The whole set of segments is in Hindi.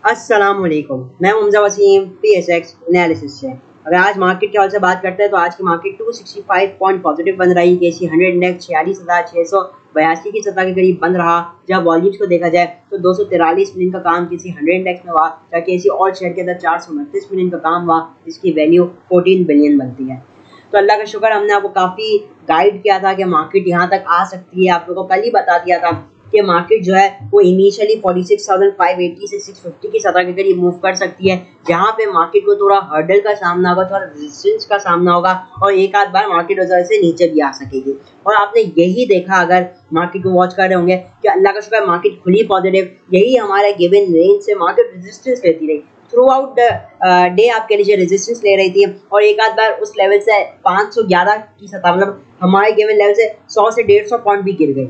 अस्सलाम वालेकुम, मैं हमजा वसीम PSX एनालिसिस से। अगर आज मार्केट के हवाले से बात करते हैं तो आज की मार्केट 265 पॉइंट पॉजिटिव बन रही। KC 100 इंडेक्स 46,682 की सतह के करीब बंद रहा। जब वॉल्यूम्स को देखा जाए तो 243 मिलियन का काम KC 100 इंडेक्स में हुआ, जबकि KC ऑल शेयर के अंदर 429 मिलियन का काम हुआ, जिसकी वैल्यू 14 बिलियन बनती है। तो अल्लाह का शुक्र, हमने आपको काफ़ी गाइड किया था कि मार्केट यहाँ तक आ सकती है। आप लोगों को कल ही बता दिया था कि मार्केट जो है वो इनिशियली 46,580 से 650 की सतह के करीब मूव कर सकती है, जहाँ पे मार्केट को थोड़ा हर्डल का सामना होगा, थोड़ा रेजिस्टेंस का सामना होगा और एक आध बार मार्केट उधर से नीचे भी आ सकेगी। और आपने यही देखा अगर मार्केट को वॉच कर रहे होंगे कि अल्लाह का शुक्र मार्केट खुली पॉजिटिव, यही हमारे गिवन रेंज से मार्केट रेजिस्टेंस लेती रही थ्रू आउट द डे। आपके लिए रेजिस्टेंस ले रही थी और एक आध बार उस लेवल से 511 की सतह, मतलब हमारे गिवन लेवल से 100 से 150 पॉइंट भी गिर गई।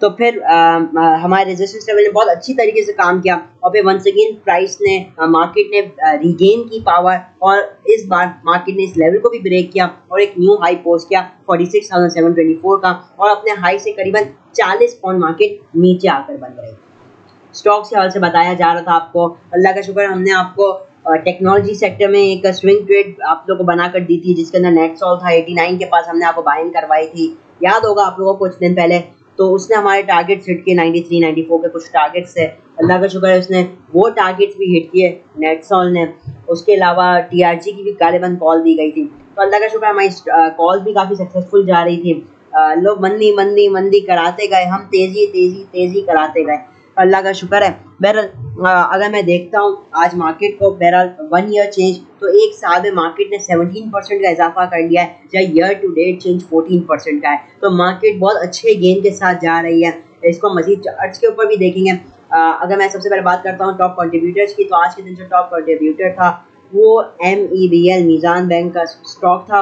तो फिर हमारे रेजिस्टेंस लेवल ने बहुत अच्छी तरीके से काम किया और फिर वंस अगेन प्राइस ने मार्केट ने रीगेन की पावर और इस बार मार्केट ने इस लेवल को भी ब्रेक किया और एक न्यू हाई पोस्ट किया 46,724 का, और अपने हाई से करीबन 40 पॉइंट मार्केट नीचे आकर बंद रही। स्टॉक्स के हवाले से बताया जा रहा था आपको, अल्लाह का शुक्र हमने आपको टेक्नोलॉजी सेक्टर में एक स्विंग ट्रेड आप लोगों को बनाकर दी थी, जिसके अंदर नेटसॉल था 89 के पास, हमने आपको बाइंग करवाई थी, याद होगा आप लोगों को कुछ दिन पहले। तो उसने हमारे टारगेट्स हिट किए, 93 94 के कुछ टारगेट्स है, अल्लाह का शुक्र है उसने वो टारगेट्स भी हिट किए नेटसॉल ने। उसके अलावा TRG की भी गालिबन कॉल दी गई थी, तो अल्लाह का शुक्र हमारी कॉल भी काफ़ी सक्सेसफुल जा रही थी। लोग मंदी मंदी मंदी कराते गए, हम तेज़ी तेज़ी तेज़ी कराते गए, अल्लाह का शुक्र है। बहरहाल अगर मैं देखता हूँ आज मार्केट को, बहरहाल 1 ईयर चेंज तो एक साल में मार्केट ने 17% का इजाफा कर लिया है, या ईयर टू डेट चेंज 14% का है। तो मार्केट बहुत अच्छे गेन के साथ जा रही है। इसको मजीद चार्ट्स के ऊपर भी देखेंगे। अगर मैं सबसे पहले बात करता हूँ टॉप कंट्रीब्यूटर्स की, तो आज के दिन जो टॉप कंट्रीब्यूटर था वो MEBL मीज़ान बैंक का स्टॉक था।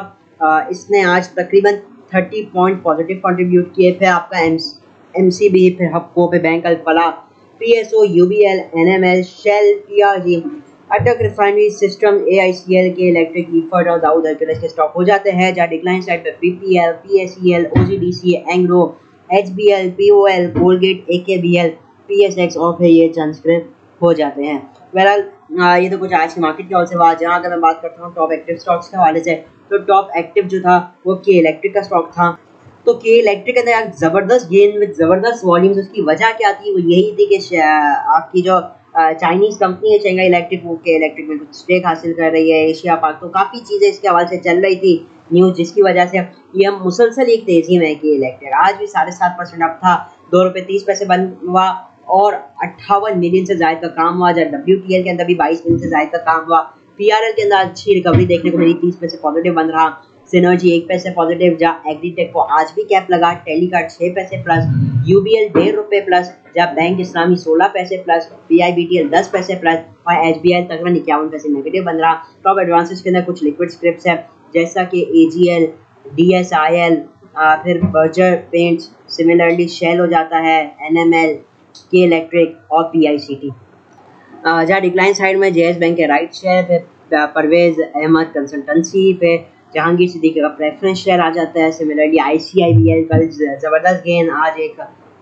इसने आज तकरीबन 30 पॉइंट पॉजिटिव कंट्रीब्यूट किए। फिर आपका MCB, फिर हपको, पे bank Alfalah, PSO, UBL, NML, Shell, TRG, Attock refinery system, AICL K electric, ईफर्ट और दाऊद अल्कलस के स्टॉक हो जाते हैं। जहाँ डिक्लाइन साइड पे PPL, PSEL, OGDC, Engro, HBL, POL, Colgate, AKBL, PSX और फिर ये चंद स्क्रिप्ट हो जाते हैं। बहरहाल ये तो कुछ आज की मार्केट के हवाले से बात। जहाँ अगर मैं बात करता हूँ टॉप एक्टिव स्टॉक्स के हवाले से, तो टॉप एक्टिव जो था वो के इलेक्ट्रिक का स्टॉक था। तो के इलेक्ट्रिक के अंदर ज़बरदस्त गेन विद ज़बरदस्त वॉल्यूम्स। उसकी वजह क्या थी? वो यही थी कि आपकी जो चाइनीज़ कंपनी है शेंघाई इलेक्ट्रिक, वो के इलेक्ट्रिक में कुछ स्टेक हासिल कर रही है, एशिया पाक, तो काफ़ी चीज़ें इसके हवाले से चल रही थी न्यूज़, जिसकी वजह से ये मुसलसल एक तेज़ी में है के इलेक्ट्रिक। आज भी 7.5% अप था, ₹2.30 बंद हुआ और 58 मिलियन से ज़ायद का काम हुआ। जब WTL के अंदर भी 22 मिलियन से ज़ायद का काम हुआ। PRL के अंदर अच्छी रिकवरी देखने को मिली, 30 पॉजिटिव बन रहा। सिनर्जी 1 पैसे पॉजिटिव, जहाँ एग्रीटेक को आज भी कैप लगा। टेलीकार्ड 6 पैसे प्लस, UBL ₹1.5 प्लस, जहाँ बैंक इस्लामी 16 पैसे प्लस, PIBTL 10 पैसे प्लस और HBL तकरीबन 51 पैसे नेगेटिव बन रहा। टॉप एडवांसेस के अंदर कुछ लिक्विड स्क्रिप्ट्स है, जैसा कि AGL, DSIL, फिर बर्जर पेंट्स, सिमिलरली शेल हो जाता है, NML, के इलेक्ट्रिक और PICT। जहाँ डिक्लाइन साइड में JS बैंक के राइट शेयर, फिर परवेज अहमद कंसल्टेंसी, फिर जहांगीर सिद्दीकी का प्रेफरेंस शेयर आ जाता है। सिमिलरली ICIBL कल ज़बरदस्त गेन, आज एक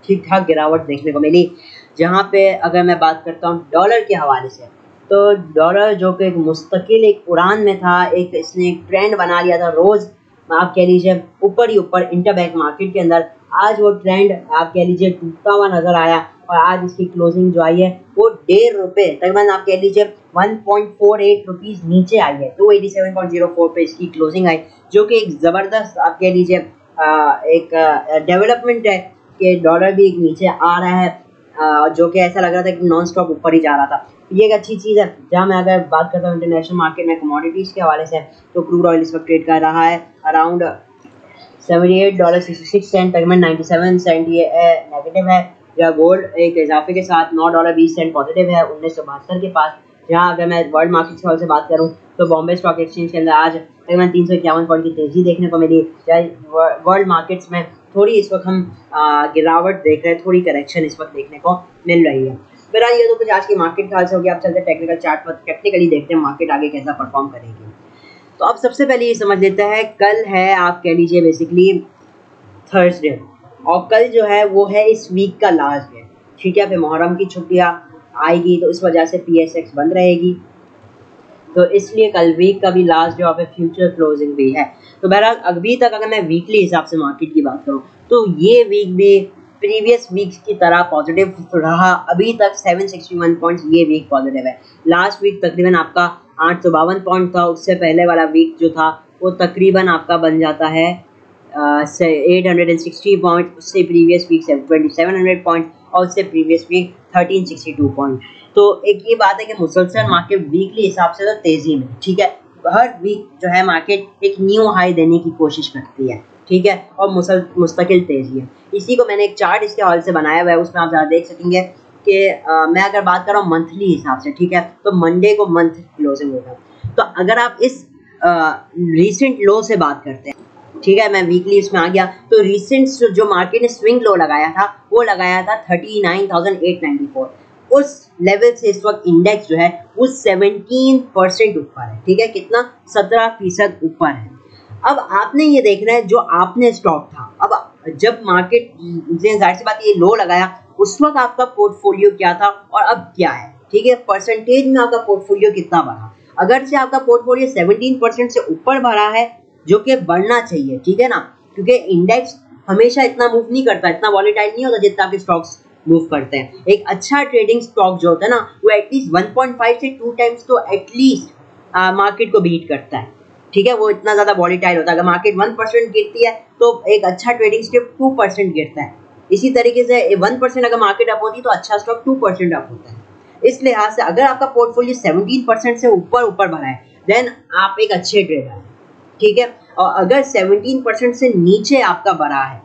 ठीक ठाक गिरावट देखने को मिली। जहाँ पे अगर मैं बात करता हूँ डॉलर के हवाले से, तो डॉलर जो कि एक मुस्तकिल एक उड़ान में था, एक इसने एक ट्रेंड बना लिया था, रोज़ आप कह लीजिए ऊपर ही ऊपर इंटरबैंक मार्केट के अंदर। आज वो ट्रेंड आप कह लीजिए टूटता हुआ नजर आया और आज इसकी क्लोजिंग जो आई है वो ₹1.5 तकरीबन आप कह लीजिए 1.48 रुपीज़ नीचे आई है। 287.04 पे इसकी क्लोजिंग आई, जो कि एक ज़बरदस्त आप कह लीजिए एक डेवलपमेंट है कि डॉलर भी एक नीचे आ रहा है, जो कि ऐसा लग रहा था कि नॉन स्टॉप ऊपर ही जा रहा था। ये एक अच्छी चीज़ है। जहाँ मैं अगर बात करता हूँ इंटरनेशनल मार्केट में कमोडिटीज़ के हवाले से, तो क्रूड ऑयल इस वक्त ट्रेड कर रहा है अराउंड $78.66, तकरीबन 97 सेंट ये नेगेटिव है। या गोल्ड एक इजाफे के साथ $9.20 पॉजिटिव है 1972 के पास। जहाँ अगर मैं वर्ल्ड मार्केट के हवाले से बात करूँ, तो बॉम्बे स्टॉक एक्सचेंज के अंदर आज तकरीबन 351 पॉइंट की तेज़ी देखने को मिली। वर्ल्ड मार्केट्स में थोड़ी इस वक्त हम गिरावट देख रहे हैं, थोड़ी करेक्शन इस वक्त देखने को मिल रही है। मेरा ये तो कुछ आज की मार्केट के हाल से हो गया। आप चलते टेक्निकल चार्ट पर, टेक्निकली देखते हैं मार्केट आगे कैसा परफॉर्म करेगी। तो अब सबसे पहले ये समझ लेते हैं, कल है आप कह लीजिए बेसिकली थर्सडे, और कल जो है वो है इस वीक का लास्ट डे, ठीक है। फिर मुहर्रम की छुट्टियाँ, आएगी तो इस वजह से PSX बंद रहेगी। तो इसलिए कल वीक का भी लास्ट जो है फ्यूचर क्लोजिंग भी है। तो बहरहाल अभी तक अगर मैं वीकली हिसाब से मार्केट की बात करूँ तो ये वीक भी प्रीवियस वीक्स की तरह पॉजिटिव रहा। अभी तक 761 पॉइंट्स ये वीक पॉजिटिव है। लास्ट वीक तकरीबन आपका 852 पॉइंट था। उससे पहले वाला वीक जो था वो तकरीबन आपका बन जाता है 860 पॉइंट। उससे प्रीवियस वीक 2700 पॉइंट और उससे प्रीवियस वीक 1362 पॉइंट। तो एक ये बात है कि मुसलसल मार्केट वीकली हिसाब से तो तेजी में, ठीक है, हर वीक जो है मार्केट एक न्यू हाई देने की कोशिश करती है, ठीक है, और मुस्तकिल तेजी है। इसी को मैंने एक चार्ट इसके हॉल से बनाया हुआ है, उसमें आप ज़रा देख सकेंगे कि मैं अगर बात कर रहा हूँ मंथली हिसाब से, ठीक है, तो मंडे को मंथ क्लोजिंग होगा। तो अगर आप इस रीसेंट लो से बात करते हैं, ठीक है, मैं वीकली इसमें आ गया, तो रिसेंट जो मार्केट ने स्विंग लो लगाया था वो लगाया था 39,894। उस लेवल से इस वक्त इंडेक्स जो है वो 17% ऊपर है, ठीक है, कितना 17% ऊपर है। अब आपने ये देखना है जो आपने स्टॉक था, अब जब मार्केट जाहिर सी बात ये लो लगाया उस वक्त आपका पोर्टफोलियो क्या था और अब क्या है, ठीक है, परसेंटेज में आपका पोर्टफोलियो कितना बढ़ा। अगर से आपका पोर्टफोलियो 17% से ऊपर बढ़ा है, जो कि बढ़ना चाहिए, ठीक है ना, क्योंकि इंडेक्स हमेशा इतना मूव नहीं करता, इतना वॉलेटाइल नहीं होता जितना आपके स्टॉक्स मूव करते हैं। एक अच्छा ट्रेडिंग स्टॉक जो होता है ना वो एटलीस्ट 1.5 से 2 टाइम्स तो एटलीस्ट मार्केट को बीट करता है, ठीक है, वो इतना ज़्यादा वॉलेटाइल होता है। अगर मार्केट 1% गिरती है तो एक अच्छा ट्रेडिंग स्टॉक 2% गिरता है। इसी तरीके से 1% अगर मार्केट अप होती है तो अच्छा स्टॉक 2% अप होता है। इस लिहाज से अगर आपका पोर्टफोलियो 17% से ऊपर बढ़ा है देन आप एक अच्छे ट्रेडर हैं, ठीक है, और अगर 17% से नीचे आपका बढ़ा है,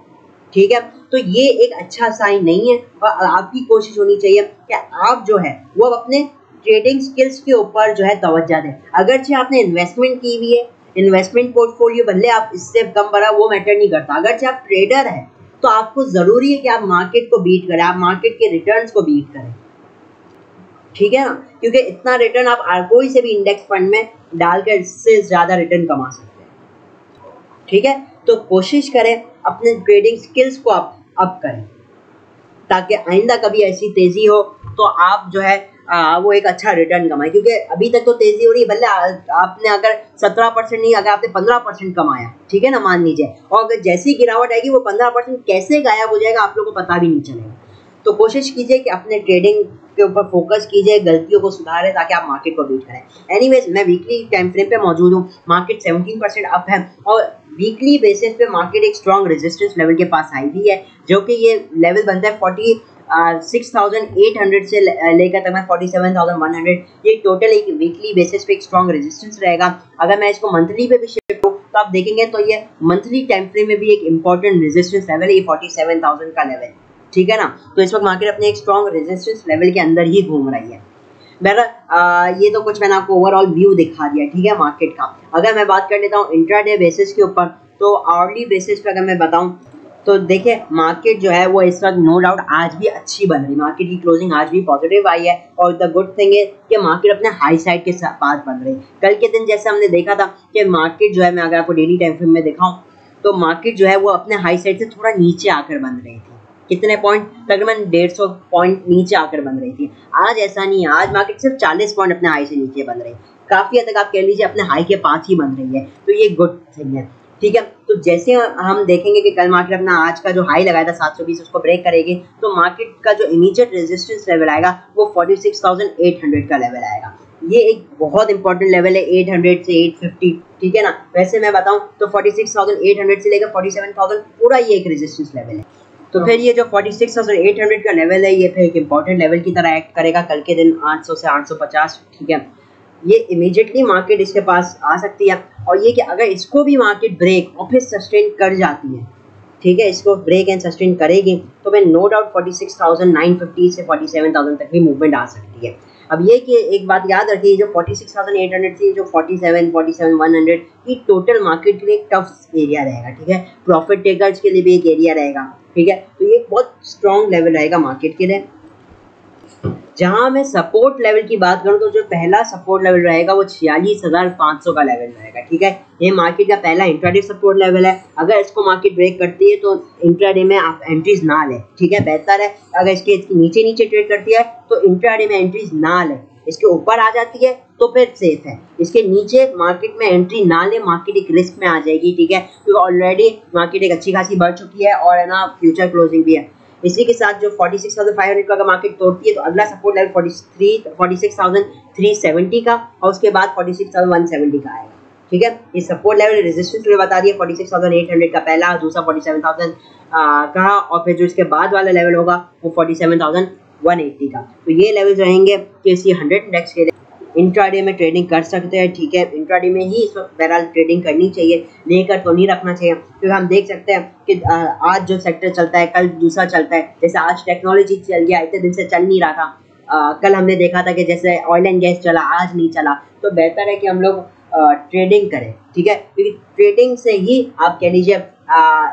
ठीक है, तो ये एक अच्छा साइन नहीं है। और आपकी कोशिश होनी चाहिए कि आप जो है वो अपने ट्रेडिंग स्किल्स के ऊपर जो है तवज्जो दें। अगरचे आपने इन्वेस्टमेंट की हुई है, इन्वेस्टमेंट पोर्टफोलियो भले आप इससे कम बढ़ा वो मैटर नहीं करता। अगरचे आप ट्रेडर हैं तो आपको ज़रूरी है कि आप मार्केट को बीट करें, आप मार्केट के रिटर्न्स को बीट करें, ठीक है ना, क्योंकि इतना रिटर्न आप कोई से भी इंडेक्स फंड में डालकर इससे ज़्यादा रिटर्न कमा सकते हैं, ठीक है। तो कोशिश करें अपने ट्रेडिंग स्किल्स को आप अप करें ताकि आइंदा कभी ऐसी तेज़ी हो तो आप जो है वो एक अच्छा रिटर्न कमाएं। क्योंकि अभी तक तो तेज़ी हो रही है, भले आपने अगर 17% नहीं, अगर आपने 15% कमाया, ठीक है ना, मान लीजिए, और अगर जैसी गिरावट आएगी वो 15% कैसे गायब हो जाएगा आप लोगों को पता भी नहीं चलेगा। तो कोशिश कीजिए कि अपने ट्रेडिंग के ऊपर फोकस कीजिए, गलतियों को सुधारें ताकि आप मार्केट को बीट करें। एनीवेज मैं वीकली टाइम फ्रेम पे मौजूद हूँ, मार्केट 17% अप है और वीकली बेसिस पे मार्केट एक स्ट्रॉन्ग रेजिस्टेंस लेवल के पास आई भी है, जो कि ये लेवल बनता है 46,800 से लेकर तक 47,100। ये टोटल एक वीकली बेसिस पे एक स्ट्रॉन्ग रेजिस्टेंस रहेगा। अगर मैं इसको मंथली पे भी शिफ्ट करूँ तो आप देखेंगे तो ये मंथली टाइम फ्रेम में भी एक इंपॉर्टेंट रेजिस्टेंस लेवल है, ये 47,000 का लेवल, ठीक है ना। तो इस वक्त मार्केट अपने एक स्ट्रॉन्ग रेजिस्टेंस लेवल के अंदर ही घूम रही है। बहरहाल ये तो कुछ मैंने आपको ओवरऑल व्यू दिखा दिया, ठीक है, मार्केट का। अगर मैं बात कर लेता हूँ इंट्राडे बेसिस के ऊपर, तो आवरली बेसिस पे अगर मैं बताऊँ तो देखिए मार्केट जो है वो इस वक्त नो डाउट आज भी अच्छी बन रही है, मार्केट की क्लोजिंग आज भी पॉजिटिव आई है और द गुड थिंग है कि मार्केट अपने हाई साइड के पास बन रही है। कल के दिन जैसे हमने देखा था कि मार्केट जो है, मैं अगर आपको डेली टाइम फ्रेम में दिखाऊं तो मार्केट जो है वो अपने हाई साइड से थोड़ा नीचे आकर बन रही थी। कितने पॉइंट? तकरीबन 150 पॉइंट नीचे आकर बन रही थी। आज ऐसा नहीं है, आज मार्केट सिर्फ 40 पॉइंट अपने हाई से नीचे बन रही है, काफ़ी हद तक आप कह लीजिए अपने हाई के पास ही बन रही है, तो ये गुड थिंग है, ठीक है। तो जैसे हम देखेंगे कि कल मार्केट अपना आज का जो हाई लगाया था 720 उसको ब्रेक करेगी तो मार्केट का जो इमीडिएट रेजिस्टेंस लेवल आएगा वो 46,800 का लेवल आएगा। ये एक बहुत इंपॉर्टेंट लेवल है 800 से 850, ठीक है ना। वैसे मैं बताऊं तो 46,800 से लेकर 47,000 पूरा ये एक रेजिस्टेंस लेवल है। तो फिर ये जो 46,800 का लेवल है ये फिर एक इंपॉर्टेंट लेवल की तरह एक्ट करेगा कल के दिन 800 से 850, ठीक है। ये इमीडिएटली मार्केट इसके पास आ सकती है और ये कि अगर इसको भी मार्केट ब्रेक और फिर सस्टेन कर जाती है, ठीक है, इसको ब्रेक एंड सस्टेन करेगी तो फिर नो डाउट 46,950 से 47,000 तक भी मूवमेंट आ सकती है। अब ये कि एक बात याद रखिए, जो 46,800 से जो 47,100 की टोटल मार्केट के लिए एक टफ एरिया रहेगा, ठीक है, प्रॉफिट टेकर्स के लिए भी एक एरिया रहेगा, ठीक है। तो ये बहुत स्ट्रॉन्ग लेवल रहेगा मार्केट के लिए। जहां मैं सपोर्ट लेवल की बात करूं तो जो पहला सपोर्ट लेवल रहेगा वो 46,500 का लेवल रहेगा। ठीक है, ये मार्केट का पहला इंट्राडे सपोर्ट लेवल है। अगर इसको मार्केट ब्रेक करती है तो इंट्राडे में आप एंट्रीज ना लें। ठीक है, बेहतर है अगर इसके नीचे नीचे ट्रेड करती है तो इंट्राडे में एंट्रीज ना लें। इसके ऊपर आ जाती है तो फिर सेफ है, इसके नीचे मार्केट में एंट्री ना ले, मार्केट एक रिस्क में आ जाएगी। ठीक है, क्योंकि ऑलरेडी मार्केट एक अच्छी खासी बढ़ चुकी है और है ना फ्यूचर क्लोजिंग भी है। इसी के साथ जो 46,500 का अगर मार्केट तोड़ती है तो अगला सपोर्ट लेवल 46,370 का और उसके बाद 46,170 का आएगा। ठीक है, ये सपोर्ट लेवल रेजिस्टेंस लेवल बता दिया 46,800 का पहला, दूसरा 47,000 का और फिर जो इसके बाद वाला लेवल होगा वो 47,180 का। तो ये लेवल रहेंगे KC 100 इंडेक्स के लिए। इंट्राडे में ट्रेडिंग कर सकते हैं। ठीक है, इंट्राडे में ही इस वक्त बहरहाल ट्रेडिंग करनी चाहिए, लेकर तो नहीं रखना चाहिए, क्योंकि हम देख सकते हैं कि आज जो सेक्टर चलता है कल दूसरा चलता है। जैसे आज टेक्नोलॉजी चल गया, इतने दिन से चल नहीं रहा था। कल हमने देखा था कि जैसे ऑयल एंड गैस चला, आज नहीं चला। तो बेहतर है कि हम लोग ट्रेडिंग करें। ठीक है, क्योंकि ट्रेडिंग से ही आप कह लीजिए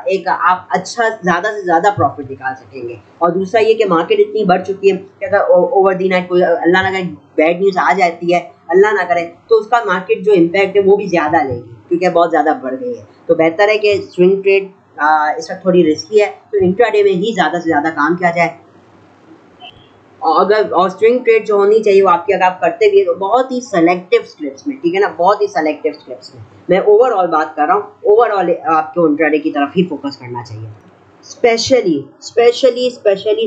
एक आप अच्छा ज़्यादा से ज़्यादा प्रॉफिट निकाल सकेंगे। और दूसरा ये कि मार्केट इतनी बढ़ चुकी है कि अगर ओवर दी नाइट कोई अल्लाह ना करे बैड न्यूज़ आ जाती है, अल्लाह ना करे, तो उसका मार्केट जो इम्पैक्ट है वो भी ज़्यादा लेगी, क्योंकि बहुत ज़्यादा बढ़ गई है। तो बेहतर है कि स्विंग ट्रेड इस वक्त थोड़ी रिस्की है, तो इंट्राडे में ही ज़्यादा से ज़्यादा काम किया जाए। और स्विंग ट्रेड जो होनी चाहिए वो आपकी अगर आप करते भी है तो बहुत ही सेलेक्टिव स्क्रिप्ट्स में। ठीक है ना, बहुत ही सेलेक्टिव स्क्रिप्ट्स में। मैं ओवरऑल बात कर रहा हूँ, ओवरऑल आपको इंट्राडे की तरफ ही फोकस करना चाहिए। Specially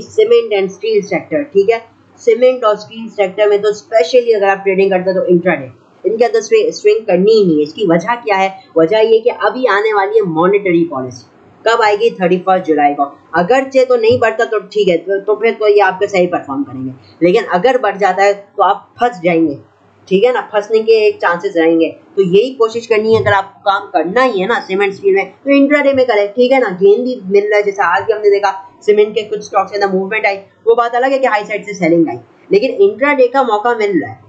cement and steel sector. ठीक है, सीमेंट और स्टील सेक्टर में तो स्पेशली अगर आप ट्रेडिंग करते हो तो इंट्राडे इनके अंदर स्विंग करनी ही नहीं है। इसकी वजह क्या है? वजह ये कि अभी आने वाली है मॉनेटरी पॉलिसी। कब आएगी? 31 जुलाई को। अगरचे तो नहीं बढ़ता तो ठीक है, तो फिर तो ये आपके सही परफॉर्म करेंगे, लेकिन अगर बढ़ जाता है तो आप फंस जाएंगे। ठीक है ना, फंसने के एक चांसेस रहेंगे। तो यही कोशिश करनी है, अगर आपको काम करना ही है ना सीमेंट स्टील में तो इंट्राडे में करें। ठीक है ना, गेन भी मिल रहा है, जैसे आज भी हमने देखा सीमेंट के कुछ स्टॉक्स के अंदर मूवमेंट आई, वो बात अलग है कि हाई साइड से सेलिंग आई, लेकिन इंट्राडे का मौका मिल रहा है।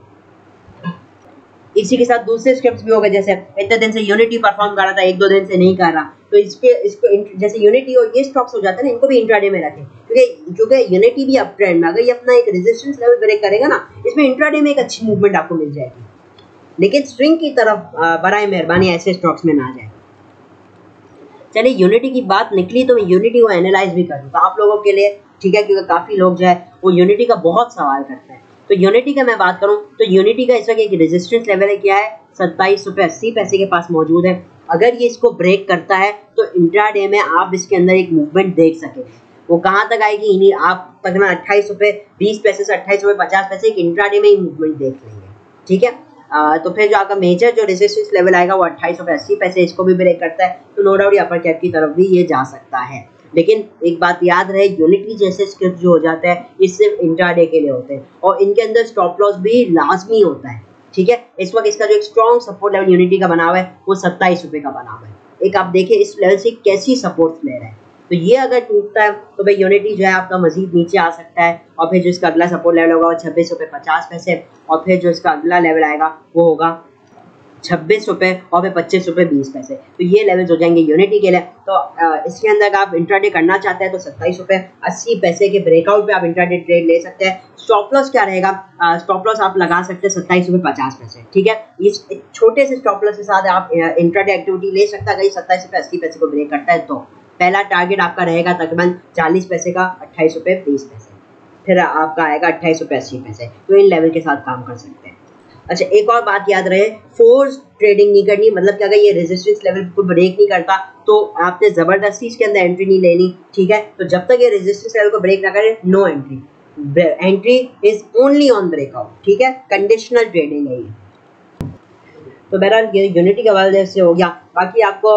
इसी के साथ दूसरे स्क्रिप्ट्स भी हो गए, जैसे इतने दिन से यूनिटी परफॉर्म कर रहा था, एक दो दिन से नहीं कर रहा, तो इसको जैसे यूनिटी और ये स्टॉक्स हो जाते हैं ना, इनको भी इंट्राडे में रखें, क्योंकि यूनिटी भी अप ट्रेंड में, अगर ये अपना एक रेजिस्टेंस लेवल ब्रेक करेगा ना, इसमें इंट्राडे में एक अच्छी मूवमेंट आपको मिल जाएगी। लेकिन स्विंग की तरफ बराए मेहरबानी ऐसे स्टॉक्स में ना जाए। चलिए, यूनिटी की बात निकली तो मैं यूनिटी को एनालाइज भी करूँ तो आप लोगों के लिए। ठीक है, क्योंकि काफ़ी लोग जो है वो यूनिटी का बहुत सवाल करते हैं। तो यूनिटी का मैं बात करूं तो यूनिटी का इस वक्त एक रेजिस्टेंस लेवल है, क्या है? 27.80 रुपये के पास मौजूद है। अगर ये इसको ब्रेक करता है तो इंट्राडे में आप इसके अंदर एक मूवमेंट देख सकेंगे। वो कहाँ तक आएगी? इन्हीं आप तकरीबन 28.20 से 28.50 एक इंट्राडे में ही मूवमेंट देख लेंगे। ठीक है, तो फिर जो आपका मेजर जो रेजिस्टेंस लेवल आएगा वो 28.80, इसको भी ब्रेक करता है तो नो डाउट अपर कैप की तरफ भी ये जा सकता है। लेकिन एक बात याद रहे, यूनिटी जैसे स्क्रिप्ट जो हो जाता है ये सिर्फ इंट्राडे के लिए होते हैं और इनके अंदर स्टॉप लॉस भी लाजमी होता है। ठीक है, इस वक्त इसका जो एक स्ट्रॉन्ग सपोर्ट लेवल यूनिटी का बना हुआ है वो 27 रुपये का बना हुआ है। एक आप देखिए इस लेवल से कैसी सपोर्ट ले रहा है, तो ये अगर टूटता है तो भाई यूनिटी जो है आपका मजीद नीचे आ सकता है। और फिर जो इसका अगला सपोर्ट लेवल होगा वो 26.50 रुपये और फिर जो इसका अगला लेवल आएगा वो होगा 26 रुपये और फिर 25.20 रुपये। तो ये लेवल्स हो जाएंगे यूनिटी के लिए। तो इसके अंदर आप इंट्राडे करना चाहते हैं तो 27.80 के ब्रेकआउट पे आप इंट्राडे ट्रेड ले सकते हैं। स्टॉप लॉस क्या रहेगा? स्टॉप लॉस आप लगा सकते हैं 27.50। ठीक है, इस छोटे से स्टॉप लॉस के साथ आप इंट्राडे एक्टिविटी ले सकते हैं। अगर 27.80 को ब्रेक करता है तो पहला टारगेट आपका रहेगा तकरीबन 40 पैसे का 28.20, फिर आपका आएगा 28.80। तो इन लेवल के साथ काम कर सकते हैं। अच्छा, एक और बात याद रहे, फोर्स ट्रेडिंग नहीं करनी, मतलब कि अगर ये रेजिस्टेंस लेवल को ब्रेक नहीं करता तो आपने ज़बरदस्ती इसके अंदर एंट्री नहीं लेनी। ठीक है, तो जब तक ये रेजिस्टेंस लेवल को ब्रेक ना करे no entry. Entry is only on breakout. ठीक है, कंडीशनल ट्रेडिंग है ये। तो बहरहाल ये यूनिटी के हवाले से हो गया। बाकी आपको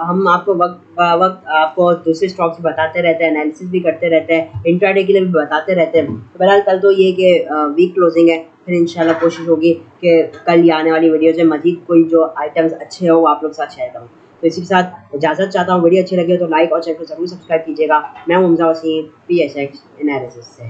हम आपको वक्त आपको दूसरे स्टॉक्स बताते रहते हैं, एनालिसिस भी करते रहते हैं, इंट्राडे के लिए भी बताते रहते हैं। तो बहरहाल कल तो ये कि वीक क्लोजिंग है, फिर इंशाल्लाह कोशिश होगी कि कल ये आने वाली वीडियोज़ में मजीद कोई जो आइटम्स अच्छे हो वो आप लोग साथ शेयर करूँ। तो इसी के साथ इजाज़त चाहता हूँ। वीडियो अच्छी लगी हो तो लाइक और चैनल को जरूर सब्सक्राइब कीजिएगा। मैं हूं हमजा वसीम, PSX एनालिसिस से।